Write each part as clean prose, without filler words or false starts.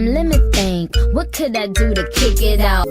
let me think. What could I do to kick it out?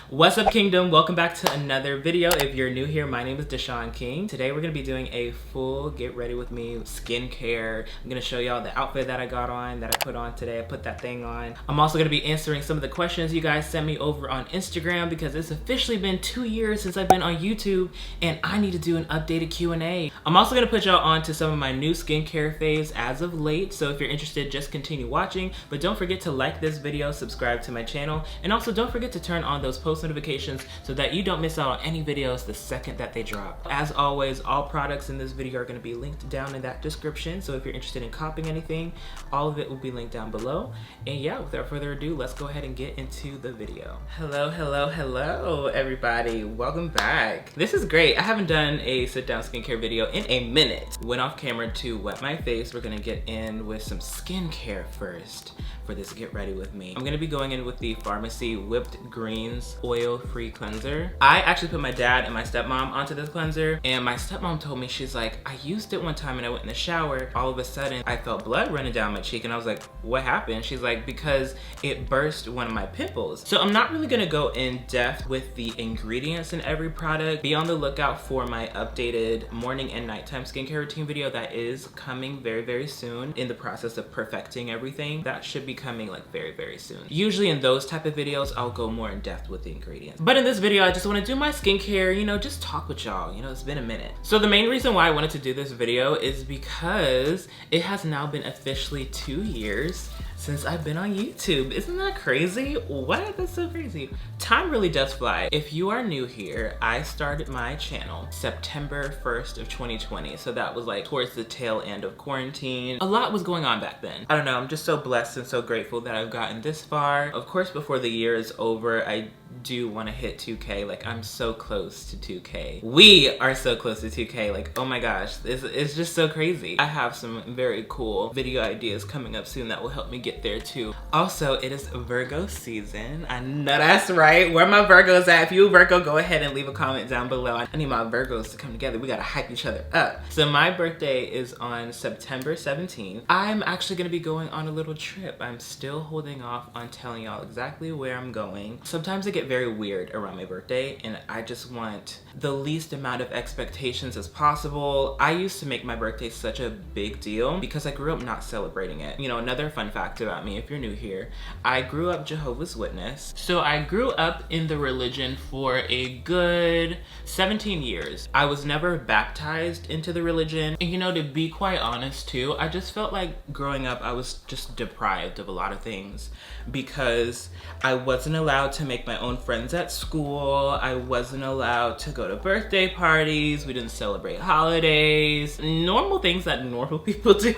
What's up, Kingdom? Welcome back to another video. If you're new here, my name is Dishon King. Today we're gonna be doing a full get ready with me skincare. I'm gonna show y'all the outfit that I got on, that I put on today. I put that thing on. I'm also gonna be answering some of the questions you guys sent me over on Instagram because it's officially been 2 years since I've been on YouTube and I need to do an updated Q&A. I'm also gonna put y'all on to some of my new skincare faves as of late. So if you're interested, just continue watching. But don't forget to like this video, subscribe to my channel, and also don't forget to turn on those post notifications so that you don't miss out on any videos the second that they drop. As always, all products in this video are going to be linked down in that description, so if you're interested in copying anything, all of it will be linked down below. And yeah, without further ado, let's go ahead and get into the video. Hello everybody, welcome back. This is great. I haven't done a sit down skincare video in a minute. Went off camera to wet my face. We're gonna get in with some skincare first for this get ready with me. I'm gonna be going in with the Pharmacy Whipped Greens oil-free cleanser. I actually put my dad and my stepmom onto this cleanser, and my stepmom told me, she's like, I used it one time and I went in the shower. All of a sudden, I felt blood running down my cheek, and I was like, what happened? She's like, because it burst one of my pimples. So I'm not really gonna go in depth with the ingredients in every product. Be on the lookout for my updated morning and nighttime skincare routine video that is coming very soon. In the process of perfecting everything. That should be coming like very soon. Usually in those type of videos, I'll go more in depth with the ingredients. But in this video, I just want to do my skincare, you know, just talk with y'all. You know, it's been a minute. So the main reason why I wanted to do this video is because it has now been officially 2 years since I've been on YouTube. Isn't that crazy? What? That's so crazy. Time really does fly. If you are new here, I started my channel September 1st of 2020. So that was like towards the tail end of quarantine. A lot was going on back then. I don't know, I'm just so blessed and so grateful that I've gotten this far. Of course, before the year is over, I do want to hit 2K. Like, I'm so close to 2K. We are so close to 2K. Like, oh my gosh, it's just so crazy. I have some very cool video ideas coming up soon that will help me get there too. Also, it is Virgo season. I know that's right. Where my Virgos at? If you a Virgo, go ahead and leave a comment down below. I need my Virgos to come together. We gotta hype each other up. So my birthday is on September 17th. I'm actually gonna be going on a little trip. I'm still holding off on telling y'all exactly where I'm going. Sometimes I get very weird around my birthday, and I just want the least amount of expectations as possible. I used to make my birthday such a big deal because I grew up not celebrating it. You know, another fun fact about me, if you're new here, I grew up Jehovah's Witness. So I grew up in the religion for a good 17 years. I was never baptized into the religion. And you know, to be quite honest too, I just felt like growing up, I was just deprived of a lot of things because I wasn't allowed to make my own friends at school. I wasn't allowed to go to birthday parties. We didn't celebrate holidays. Normal things that normal people do.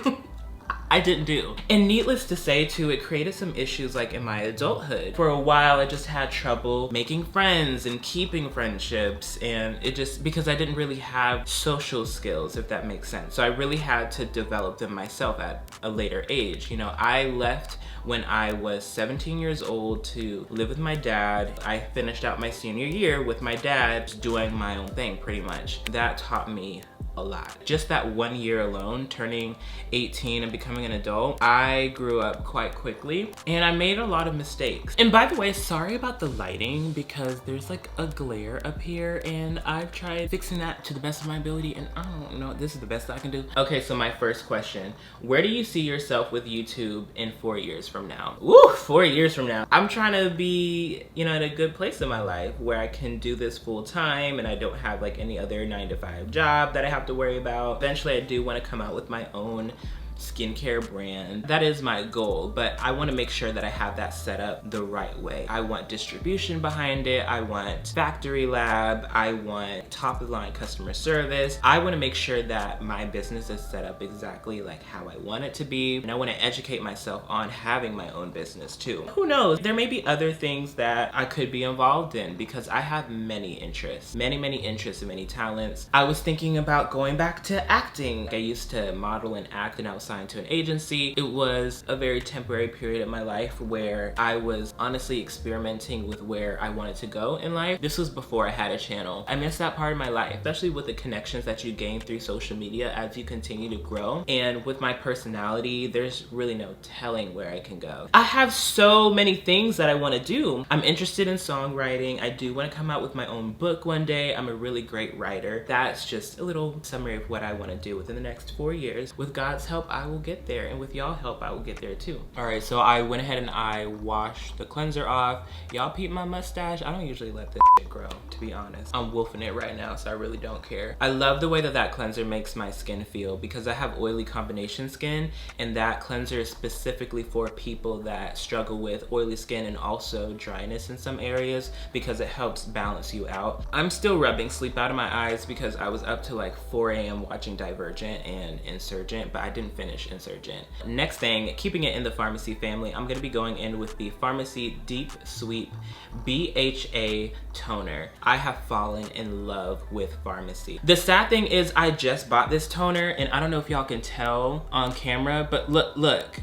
I didn't do. And needless to say too, it created some issues like in my adulthood. For a while, I just had trouble making friends and keeping friendships, and it just, because I didn't really have social skills, if that makes sense. So I really had to develop them myself at a later age. You know, I left when I was 17 years old to live with my dad. I finished out my senior year with my dad doing my own thing pretty much. That taught me a lot. Just that 1 year alone, turning 18 and becoming an adult, I grew up quite quickly and I made a lot of mistakes. And by the way, sorry about the lighting because there's like a glare up here and I've tried fixing that to the best of my ability and I don't know, this is the best I can do. Okay, so my first question, where do you see yourself with YouTube in 4 years from now? Woo, 4 years from now. I'm trying to be, you know, in a good place in my life where I can do this full time and I don't have like any other 9-to-5 job that I have to worry about. Eventually I do want to come out with my own skincare brand. That is my goal, but I want to make sure that I have that set up the right way. I want distribution behind it. I want factory lab. I want top of the line customer service. I want to make sure that my business is set up exactly like how I want it to be. And I want to educate myself on having my own business too. Who knows? There may be other things that I could be involved in because I have many interests, many interests and many talents. I was thinking about going back to acting. I used to model and act and I was signed to an agency. It was a very temporary period of my life where I was honestly experimenting with where I wanted to go in life. This was before I had a channel. I missed that part of my life, especially with the connections that you gain through social media as you continue to grow. And with my personality, there's really no telling where I can go. I have so many things that I want to do. I'm interested in songwriting. I do want to come out with my own book one day. I'm a really great writer. That's just a little summary of what I want to do within the next 4 years. With God's help, I will get there, and with y'all help, I will get there too. All right, so I went ahead and I washed the cleanser off. Y'all peep my mustache. I don't usually let this shit grow, to be honest. I'm wolfing it right now, so I really don't care. I love the way that that cleanser makes my skin feel because I have oily combination skin, and that cleanser is specifically for people that struggle with oily skin and also dryness in some areas because it helps balance you out. I'm still rubbing sleep out of my eyes because I was up to like 4 a.m. watching Divergent and Insurgent, but I didn't finish Insurgent. Next thing, keeping it in the pharmacy family, I'm gonna be going in with the Pharmacy Deep Sweep BHA toner. I have fallen in love with Pharmacy. The sad thing is I just bought this toner, and I don't know if y'all can tell on camera, but look,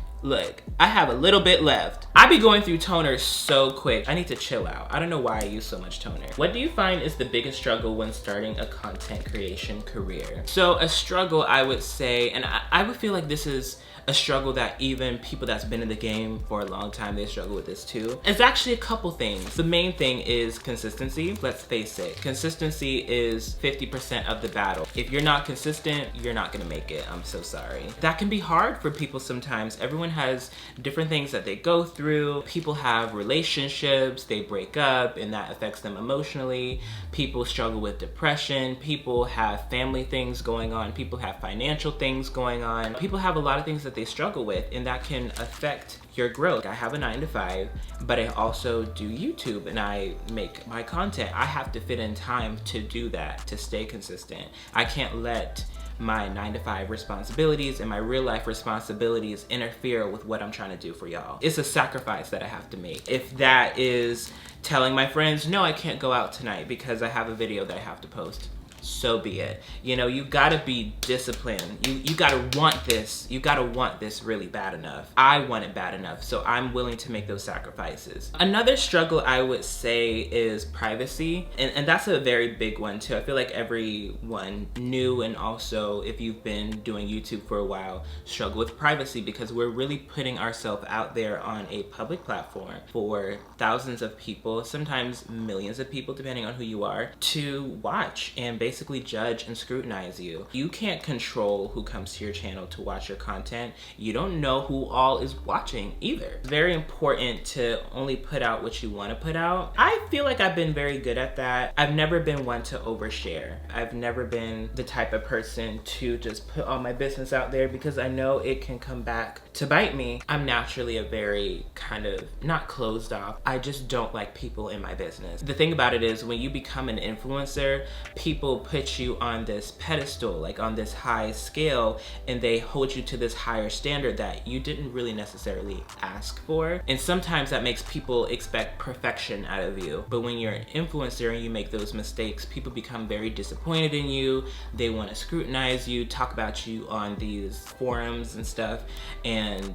I have a little bit left. I be going through toner so quick. I need to chill out. I don't know why I use so much toner. What do you find is the biggest struggle when starting a content creation career? So a struggle, I would say, and I would feel like this is a struggle that even people that's been in the game for a long time, they struggle with this too. It's actually a couple things. The main thing is consistency. Let's face it, consistency is 50% of the battle. If you're not consistent, you're not gonna make it. I'm so sorry. That can be hard for people sometimes. Everyone has different things that they go through. People have relationships, they break up, and that affects them emotionally. People struggle with depression. People have family things going on. People have financial things going on. People have a lot of things that they struggle with, and that can affect your growth. I have a 9-to-5, but I also do YouTube and I make my content. I have to fit in time to do that, to stay consistent. I can't let my 9-to-5 responsibilities and my real life responsibilities interfere with what I'm trying to do for y'all. It's a sacrifice that I have to make. If that is telling my friends, no, I can't go out tonight because I have a video that I have to post, so be it. You know, you gotta be disciplined. You gotta want this. You gotta want this really bad enough. I want it bad enough, so I'm willing to make those sacrifices. Another struggle I would say is privacy, and that's a very big one too. I feel like everyone new, and also if you've been doing YouTube for a while, struggle with privacy because we're really putting ourselves out there on a public platform for thousands of people, sometimes millions of people, depending on who you are, to watch and basically judge and scrutinize you. You can't control who comes to your channel to watch your content. You don't know who all is watching either. It's very important to only put out what you want to put out. I feel like I've been very good at that. I've never been one to overshare. I've never been the type of person to just put all my business out there because I know it can come back to bite me. I'm naturally a very kind of, not closed off, I just don't like people in my business. The thing about it is when you become an influencer, people put you on this pedestal, like on this high scale, and they hold you to this higher standard that you didn't really necessarily ask for. And sometimes that makes people expect perfection out of you. But when you're an influencer and you make those mistakes, people become very disappointed in you. They want to scrutinize you, talk about you on these forums and stuff, and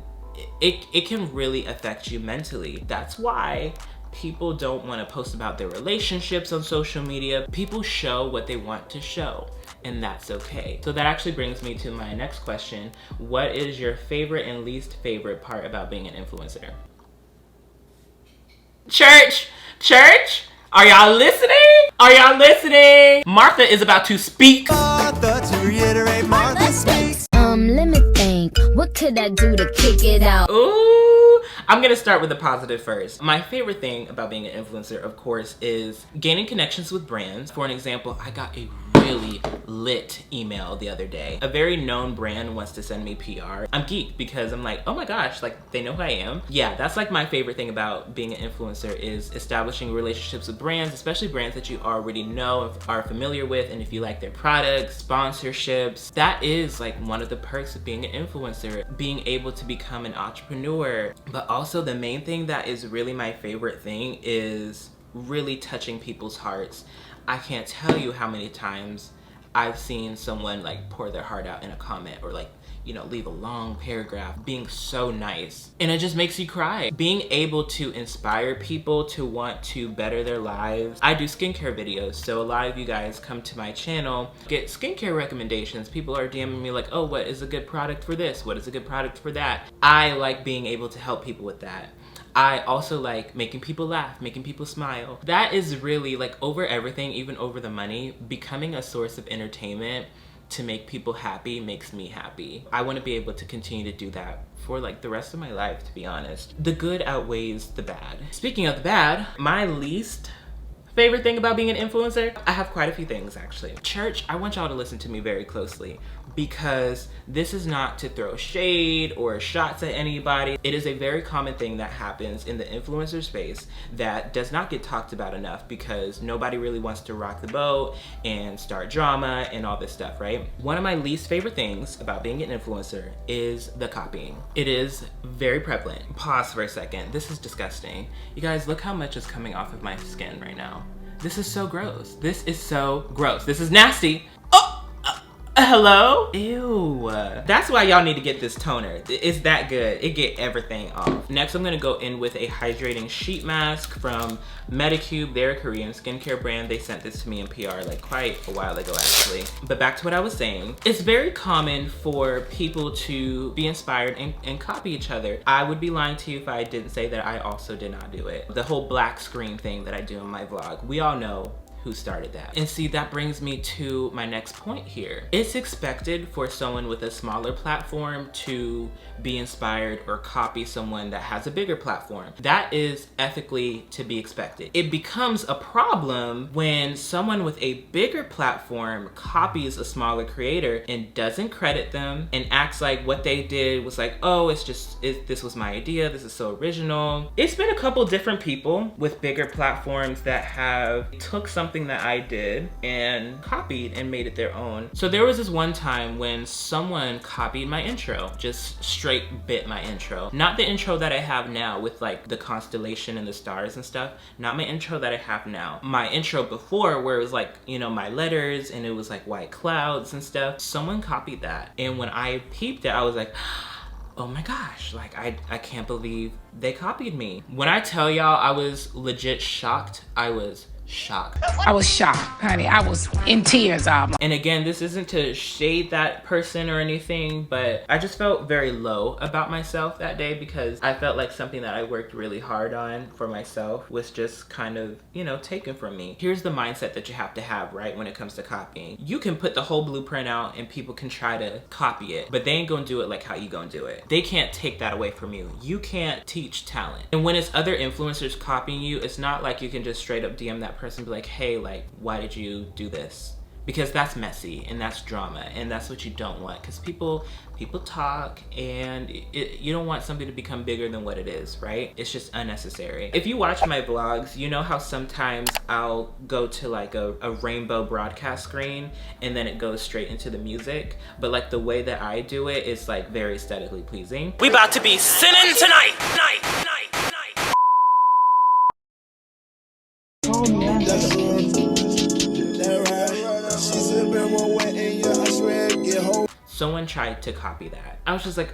it can really affect you mentally. That's why people don't want to post about their relationships on social media. People show what they want to show, and that's okay. So that actually brings me to my next question. What is your favorite and least favorite part about being an influencer? Church, are y'all listening? Are y'all listening? Martha is about to speak. Martha, to reiterate, Martha speaks. Let me think. What could I do to kick it out? Ooh, I'm gonna start with the positive first. My favorite thing about being an influencer, of course, is gaining connections with brands. For an example, I got a really lit email the other day. A very known brand wants to send me PR. I'm geeked because I'm like, oh my gosh, like they know who I am. Yeah, that's like my favorite thing about being an influencer is establishing relationships with brands, especially brands that you already know, are familiar with, and if you like their products, sponsorships. That is like one of the perks of being an influencer, being able to become an entrepreneur. But also the main thing that is really my favorite thing is really touching people's hearts. I can't tell you how many times I've seen someone like pour their heart out in a comment, or like, you know, leave a long paragraph being so nice. And it just makes you cry. Being able to inspire people to want to better their lives. I do skincare videos, so a lot of you guys come to my channel, get skincare recommendations. People are DMing me like, oh, what is a good product for this? What is a good product for that? I like being able to help people with that. I also like making people laugh, making people smile. That is really, like, over everything, even over the money, becoming a source of entertainment to make people happy makes me happy. I want to be able to continue to do that for like the rest of my life, to be honest. The good outweighs the bad. Speaking of the bad, my least favorite thing about being an influencer, I have quite a few things actually. Church, I want y'all to listen to me very closely, because this is not to throw shade or shots at anybody. It is a very common thing that happens in the influencer space that does not get talked about enough, because nobody really wants to rock the boat and start drama and all this stuff, right? One of my least favorite things about being an influencer is the copying. It is very prevalent. Pause for a second. This is disgusting. You guys, look how much is coming off of my skin right now. This is so gross. This is so gross. This is nasty. Hello? Ew. That's why y'all need to get this toner. It's that good. It get everything off. Next, I'm gonna go in with a hydrating sheet mask from Medicube. They're a Korean skincare brand. They sent this to me in PR like quite a while ago actually. But back to what I was saying. It's very common for people to be inspired and copy each other. I would be lying to you if I didn't say that I also did not do it. The whole black screen thing that I do in my vlog, we all know who started that. And see, that brings me to my next point here. It's expected for someone with a smaller platform to be inspired or copy someone that has a bigger platform. That is ethically to be expected. It becomes a problem when someone with a bigger platform copies a smaller creator and doesn't credit them and acts like what they did was like, oh, this was my idea, this is so original. It's been a couple different people with bigger platforms that have took something that I did and copied and made it their own. So there was this one time when someone copied my intro, just straight bit my intro. Not the intro that I have now with like the constellation and the stars and stuff, not my intro that I have now. My intro before, where it was like, you know, my letters and it was like white clouds and stuff. Someone copied that. And when I peeped it, I was like, oh my gosh, like I can't believe they copied me. When I tell y'all I was legit shocked, I was shocked. I was shocked, honey. I was in tears almost. And again, this isn't to shade that person or anything, but I just felt very low about myself that day, because I felt like something that I worked really hard on for myself was just kind of, you know, taken from me. Here's the mindset that you have to have, right, when it comes to copying. You can put the whole blueprint out and people can try to copy it, but they ain't gonna do it like how you gonna do it. They can't take that away from you. You can't teach talent. And when it's other influencers copying you, it's not like you can just straight up DM that person and be like, hey, like, why did you do this? Because that's messy and that's drama and that's what you don't want, because people talk and you don't want something to become bigger than what it is, right? It's just unnecessary. If you watch my vlogs, you know how sometimes I'll go to like a rainbow broadcast screen and then it goes straight into the music, but like the way that I do it is like very aesthetically pleasing. We about to be sinning tonight. Someone tried to copy that. I was just like,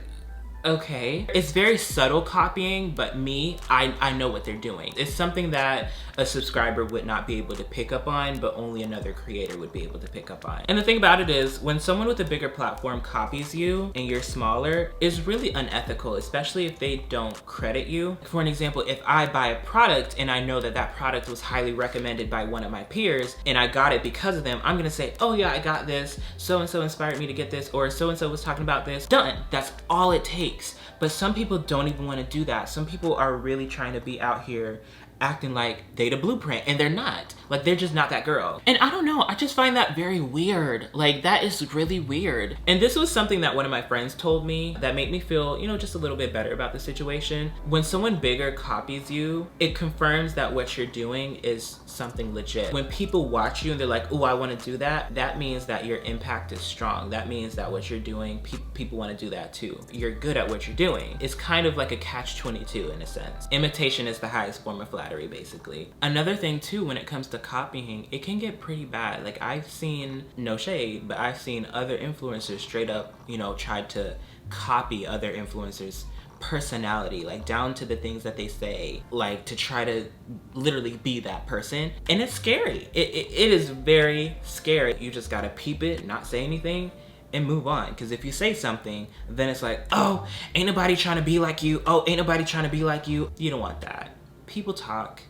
okay. It's very subtle copying, but me, I know what they're doing. It's something that a subscriber would not be able to pick up on, but only another creator would be able to pick up on. And the thing about it is, when someone with a bigger platform copies you and you're smaller, it's really unethical, especially if they don't credit you. For an example, if I buy a product and I know that that product was highly recommended by one of my peers and I got it because of them, I'm gonna say, oh yeah, I got this, so-and-so inspired me to get this, or so-and-so was talking about this. Done. That's all it takes. But some people don't even want to do that. Some people are really trying to be out here acting like they the blueprint, and they're not. Like, they're just not that girl. And I don't know, I just find that very weird. Like, that is really weird. And this was something that one of my friends told me that made me feel, you know, just a little bit better about the situation. When someone bigger copies you, it confirms that what you're doing is something legit. When people watch you and they're like, oh, I want to do that, that means that your impact is strong. That means that what you're doing, people want to do that too. You're good at what you're doing. It's kind of like a catch-22 in a sense. Imitation is the highest form of flattery. flattery, basically. Another thing too, when it comes to copying, it can get pretty bad. Like, I've seen, no shade, but I've seen other influencers straight up, you know, try to copy other influencers' personality, like down to the things that they say, like to try to literally be that person. And it's scary. It is very scary. You just gotta peep it, not say anything, and move on. Because if you say something, then it's like, oh, ain't nobody trying to be like you. Oh, ain't nobody trying to be like you. You don't want that. People talk,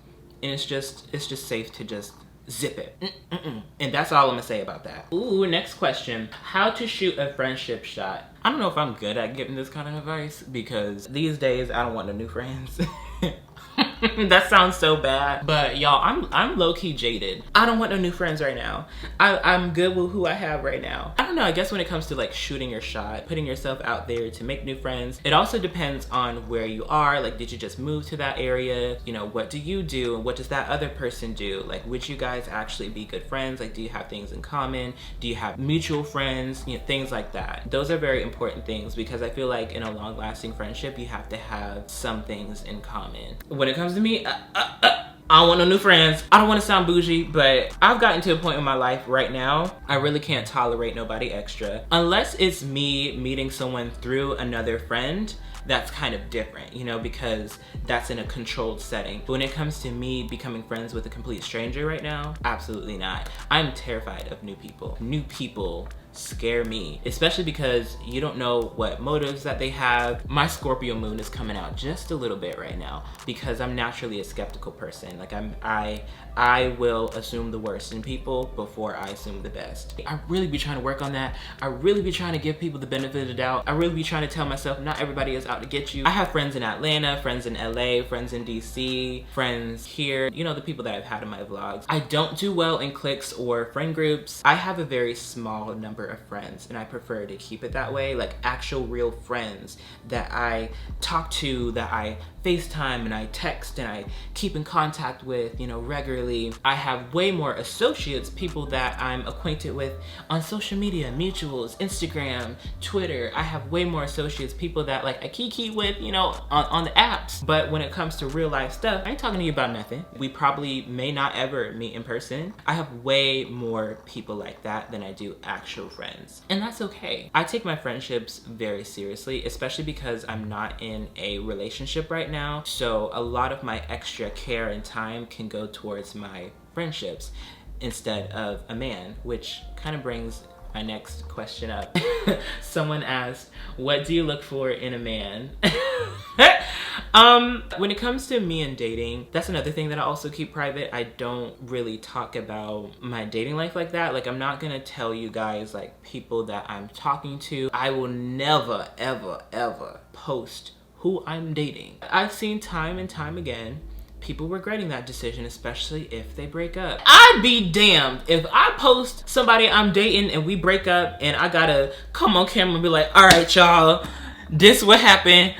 and it's just safe to just zip it. And that's all I'm gonna say about that. Ooh, next question. How to shoot a friendship shot. I don't know if I'm good at giving this kind of advice, because these days I don't want no new friends. That sounds so bad, but y'all, I'm low-key jaded. I don't want no new friends right now. I'm good with who I have right now. I don't know, I guess when it comes to like shooting your shot, putting yourself out there to make new friends, it also depends on where you are. Like, did you just move to that area? You know, what do you do and what does that other person do? Like, would you guys actually be good friends? Like, do you have things in common? Do you have mutual friends? You know, things like that. Those are very important things, because I feel like in a long-lasting friendship, you have to have some things in common. When it comes to me, I don't want no new friends. I don't want to sound bougie, but I've gotten to a point in my life right now, I really can't tolerate nobody extra. Unless it's me meeting someone through another friend, that's kind of different, you know, because that's in a controlled setting. But when it comes to me becoming friends with a complete stranger right now, absolutely not. I'm terrified of new people. New people scare me, especially because you don't know what motives that they have. My Scorpio moon is coming out just a little bit right now, because I'm naturally a skeptical person. Like, I will assume the worst in people before I assume the best. I really be trying to work on that. I really be trying to give people the benefit of the doubt. I really be trying to tell myself not everybody is out to get you. I have friends in Atlanta, friends in LA, friends in DC, friends here, you know, the people that I've had in my vlogs. I don't do well in cliques or friend groups. I have a very small number of friends, and I prefer to keep it that way. Like, actual real friends that I talk to, that I FaceTime and I text and I keep in contact with, you know, regularly. I have way more associates, people that I'm acquainted with on social media, mutuals, Instagram, Twitter. I have way more associates, people that like I kiki with, you know, on the apps. But when it comes to real life stuff, I ain't talking to you about nothing. We probably may not ever meet in person. I have way more people like that than I do actual friends. And that's okay. I take my friendships very seriously, especially because I'm not in a relationship right now. So a lot of my extra care and time can go towards my friendships instead of a man, which kind of brings my next question up. Someone asked, what do you look for in a man? When it comes to me and dating, that's another thing that I also keep private. I don't really talk about my dating life like that. Like, I'm not gonna tell you guys like people that I'm talking to. I will never, ever, ever post who I'm dating. I've seen time and time again people regretting that decision, especially if they break up. I'd be damned if I post somebody I'm dating and we break up and I gotta come on camera and be like, all right, y'all, this what happened.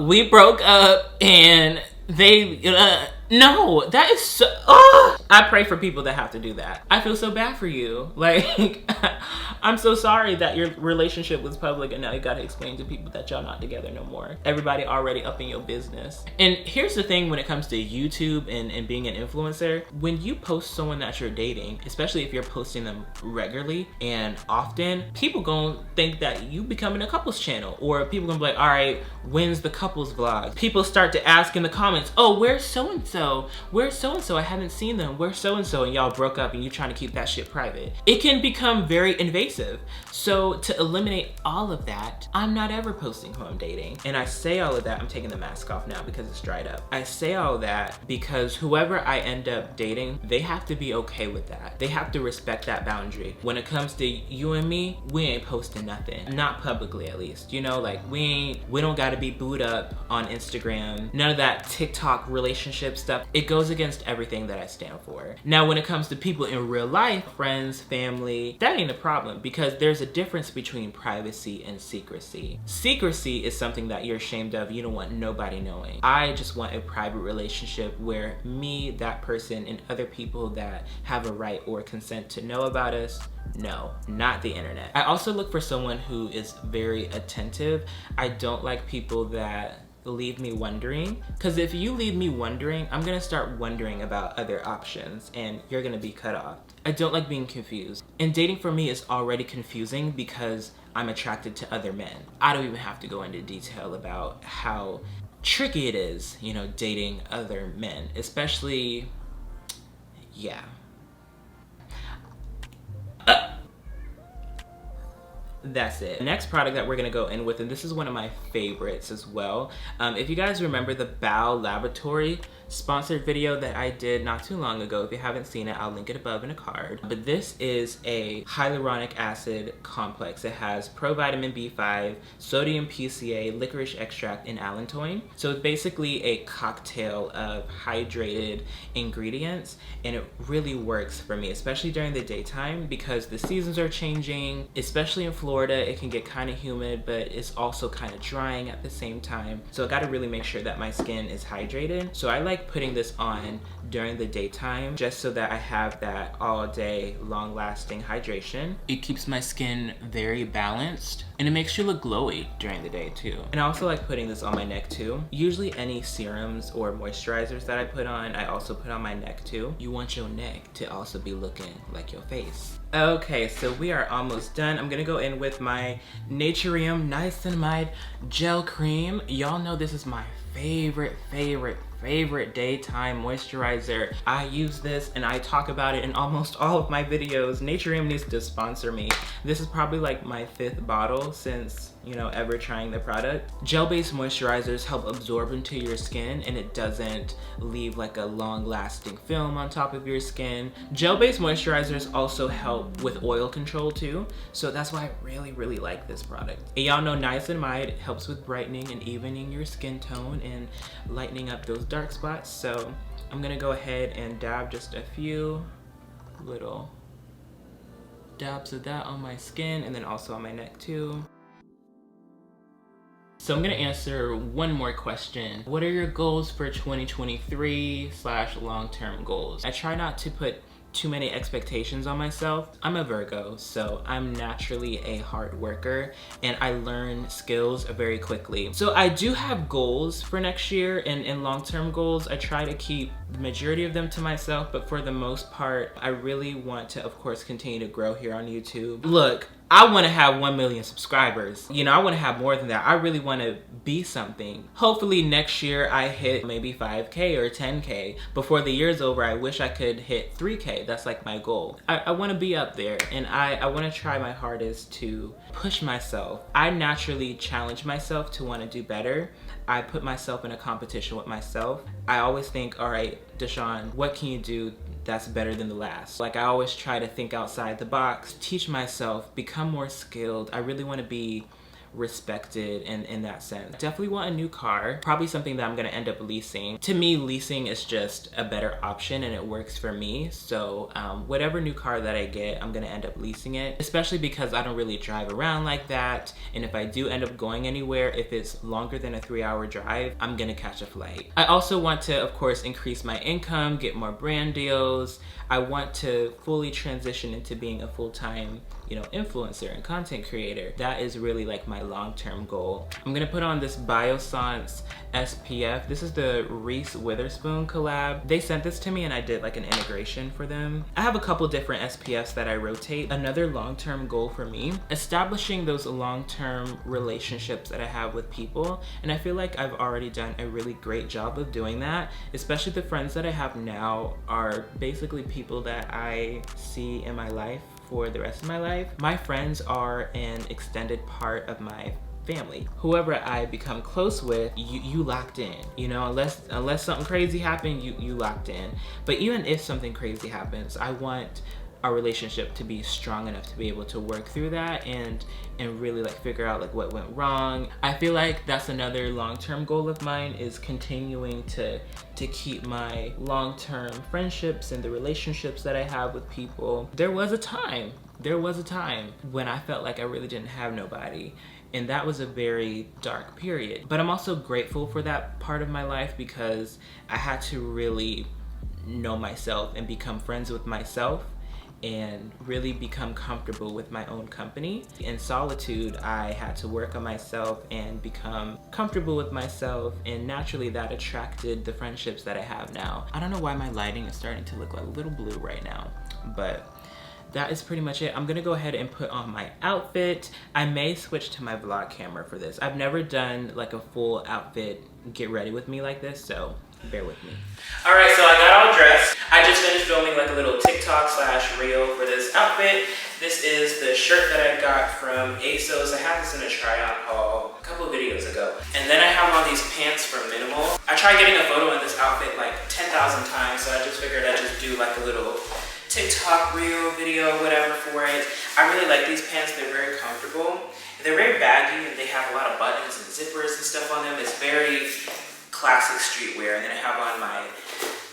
We broke up and they, no, that is so, I pray for people that have to do that. I feel so bad for you. Like, I'm so sorry that your relationship was public and now you gotta explain to people that y'all not together no more. Everybody already up in your business. And here's the thing when it comes to YouTube and being an influencer, when you post someone that you're dating, especially if you're posting them regularly and often, people gonna think that you becoming a couples channel, or people gonna be like, all right, when's the couples vlog? People start to ask in the comments, oh, where's so-and-so? Where's so-and-so? I haven't seen them. Where's so-and-so? And y'all broke up and you trying to keep that shit private. It can become very invasive. So to eliminate all of that, I'm not ever posting who I'm dating. And I say all of that, I'm taking the mask off now because it's dried up. I say all of that because whoever I end up dating, they have to be okay with that. They have to respect that boundary. When it comes to you and me, we ain't posting nothing. Not publicly, at least. You know, like we don't gotta be booed up on Instagram. None of that TikTok relationship stuff. It goes against everything that I stand for. Now, when it comes to people in real life, friends, family, that ain't a problem, because there's a difference between privacy and secrecy. Secrecy is something that you're ashamed of. You don't want nobody knowing. I just want a private relationship where me, that person, and other people that have a right or consent to know about us, no, not the internet. I also look for someone who is very attentive. I don't like people that leave me wondering, because if you leave me wondering, I'm gonna start wondering about other options and you're gonna be cut off. I don't like being confused, and dating for me is already confusing because I'm attracted to other men. I don't even have to go into detail about how tricky it is, you know, dating other men, especially, yeah. That's it. The next product that we're gonna go in with, and this is one of my favorites as well. If you guys remember the Bow Laboratory sponsored video that I did not too long ago, if you haven't seen it, I'll link it above in a card. But this is a hyaluronic acid complex. It has provitamin B5, sodium PCA, licorice extract, and allantoin. So it's basically a cocktail of hydrated ingredients, and it really works for me, especially during the daytime because the seasons are changing, especially in Florida. It can get kind of humid, but it's also kind of drying at the same time. So I got to really make sure that my skin is hydrated. So I like putting this on during the daytime just so that I have that all day long lasting hydration. It keeps my skin very balanced and it makes you look glowy during the day too. And I also like putting this on my neck too. Usually any serums or moisturizers that I put on, I also put on my neck too. You want your neck to also be looking like your face. Okay, so we are almost done. I'm gonna go in with my grwm niacinamide gel cream. Y'all know this is my favorite daytime moisturizer. I use this and I talk about it in almost all of my videos. grwm needs to sponsor me. This is probably like my 5th bottle since, you know, ever trying the product. Gel-based moisturizers help absorb into your skin and it doesn't leave like a long-lasting film on top of your skin. Gel-based moisturizers also help with oil control too, so that's why I really like this product. And y'all know niacinamide helps with brightening and evening your skin tone and lightening up those dark spots. So I'm gonna go ahead and dab just a few little dabs of that on my skin and then also on my neck too. So I'm gonna answer one more question. What are your goals for 2023 / long-term goals? I try not to put too many expectations on myself. I'm a Virgo, so I'm naturally a hard worker and I learn skills very quickly. So I do have goals for next year and long-term goals. I try to keep the majority of them to myself, but for the most part, I really want to, of course, continue to grow here on YouTube. Look, I want to have 1 million subscribers. You know, I want to have more than that. I really want to be something. Hopefully next year I hit maybe 5K or 10K. Before the year's over, I wish I could hit 3K. That's like my goal. I want to be up there and I want to try my hardest to push myself. I naturally challenge myself to want to do better. I put myself in a competition with myself. I always think, all right, Dishon, what can you do that's better than the last? Like I always try to think outside the box, teach myself, become more skilled. I really want to be respected in that sense. Definitely want a new car, probably something that I'm gonna end up leasing. To me, leasing is just a better option and it works for me. So whatever new car that I get, I'm gonna end up leasing it, especially because I don't really drive around like that. And if I do end up going anywhere, if it's longer than a 3-hour drive, I'm gonna catch a flight. I also want to, of course, increase my income, get more brand deals. I want to fully transition into being a full-time, you know, influencer and content creator. That is really like my long-term goal. I'm gonna put on this Biossance SPF. This is the Reese Witherspoon collab. They sent this to me and I did like an integration for them. I have a couple different SPFs that I rotate. Another long-term goal for me, establishing those long-term relationships that I have with people. And I feel like I've already done a really great job of doing that. Especially the friends that I have now are basically people that I see in my life for the rest of my life. My friends are an extended part of my family. Whoever I become close with, you locked in. You know, unless something crazy happened, you locked in. But even if something crazy happens, I want our relationship to be strong enough to be able to work through that and really like figure out like what went wrong. I feel like that's another long-term goal of mine, is continuing to keep my long-term friendships and the relationships that I have with people. There was a time when I felt like I really didn't have nobody, and that was a very dark period. But I'm also grateful for that part of my life because I had to really know myself and become friends with myself and really become comfortable with my own company. In solitude, I had to work on myself and become comfortable with myself, and naturally that attracted the friendships that I have now. I don't know why my lighting is starting to look like a little blue right now, but that is pretty much it. I'm gonna go ahead and put on my outfit. I may switch to my vlog camera for this. I've never done like a full outfit get ready with me like this, so bear with me. All right, so I got all dressed. I just finished filming like a little TikTok / reel for this outfit. This is the shirt that I got from ASOS. I had this in a try-on haul a couple of videos ago. And then I have on these pants from Minimal. I tried getting a photo in this outfit like 10,000 times, so I just figured I'd just do like a little TikTok reel video, whatever for it. I really like these pants. They're very comfortable. They're very baggy and they have a lot of buttons and zippers and stuff on them. It's very classic streetwear. And then I have on my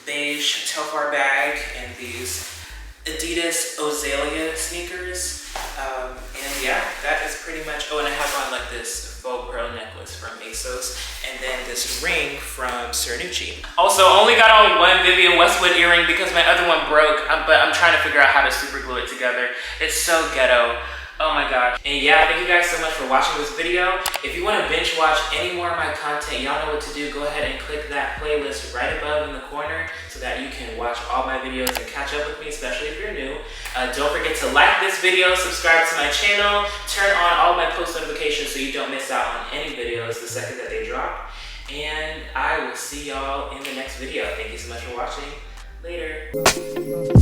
beige Telfar bag and these Adidas Ozalea sneakers. And yeah, that is pretty much, oh, and I have on like this faux pearl necklace from ASOS, and then this ring from Cernucci. Also, only got on one Vivienne Westwood earring because my other one broke, but I'm trying to figure out how to super glue it together. It's so ghetto. Oh my gosh. And yeah, thank you guys so much for watching this video. If you want to binge watch any more of my content, y'all know what to do. Go ahead and click that playlist right above in the corner so that you can watch all my videos and catch up with me, especially if you're new. Don't forget to like this video, subscribe to my channel, turn on all my post notifications so you don't miss out on any videos the second that they drop. And I will see y'all in the next video. Thank you so much for watching. Later.